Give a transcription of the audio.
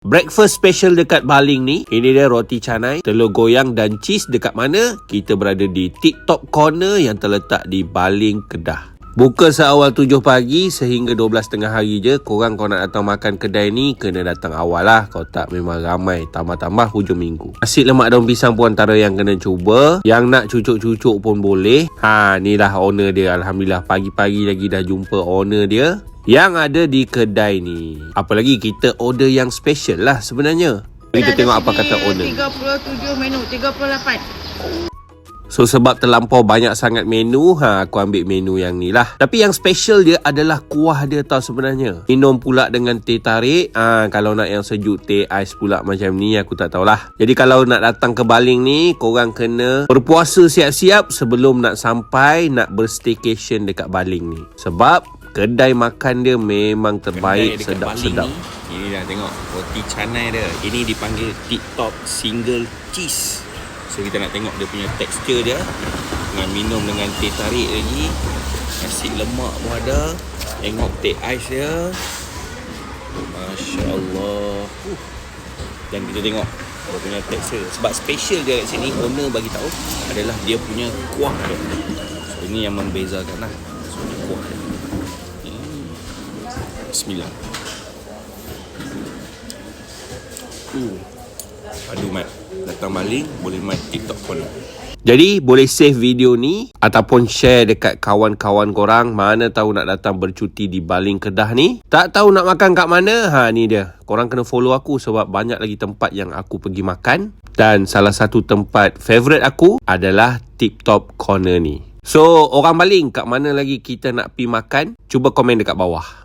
Breakfast special dekat Baling ni, ini dia roti canai, telur goyang dan cheese. Dekat mana? Kita berada di tip-top corner yang terletak di Baling, Kedah. Buka seawal 7 pagi sehingga 12 tengah hari je. Korang kalau nak datang makan kedai ni, kena datang awal lah. Kalau tak memang ramai. Tambah-tambah hujung minggu. Nasi lemak daun pisang pun antara yang kena cuba. Yang nak cucuk-cucuk pun boleh. Ni lah owner dia. Alhamdulillah pagi-pagi lagi dah jumpa owner dia yang ada di kedai ni. Apalagi kita order yang special lah sebenarnya. Kita tengok apa kata owner. 37 menu, 38. So sebab terlampau banyak sangat menu, aku ambil menu yang ni lah. Tapi yang special dia adalah kuah dia tau sebenarnya. Minum pula dengan teh tarik. Kalau nak yang sejuk, teh ais pula macam ni, aku tak tahulah. Jadi kalau nak datang ke Baling ni, korang kena berpuasa siap-siap sebelum nak sampai nak berstaycation dekat Baling ni. Sebab kedai makan dia memang terbaik, sedap-sedap. Ini dah tengok roti canai dia. Ini dipanggil tip-top single cheese. So kita nak tengok dia punya tekstur dia. Dengan minum dengan teh tarik lagi. Nasi lemak pun ada. Tengok teh ais dia. Masya Allah. Dan kita tengok dia punya tekstur. Sebab special dia kat sini, owner bagi tahu adalah dia punya kuah dia. So ini yang membezakan lah. So ini kuah dia. Bismillah. Padu mat. Datang Baling boleh main TikTok pun. Jadi boleh save video ni ataupun share dekat kawan-kawan korang. Mana tahu nak datang bercuti di Baling, Kedah ni. Tak tahu nak makan kat mana? Ni dia. Korang kena follow aku sebab banyak lagi tempat yang aku pergi makan. Dan salah satu tempat favourite aku adalah tip-top corner ni. So orang Baling, kat mana lagi kita nak pergi makan? Cuba komen dekat bawah.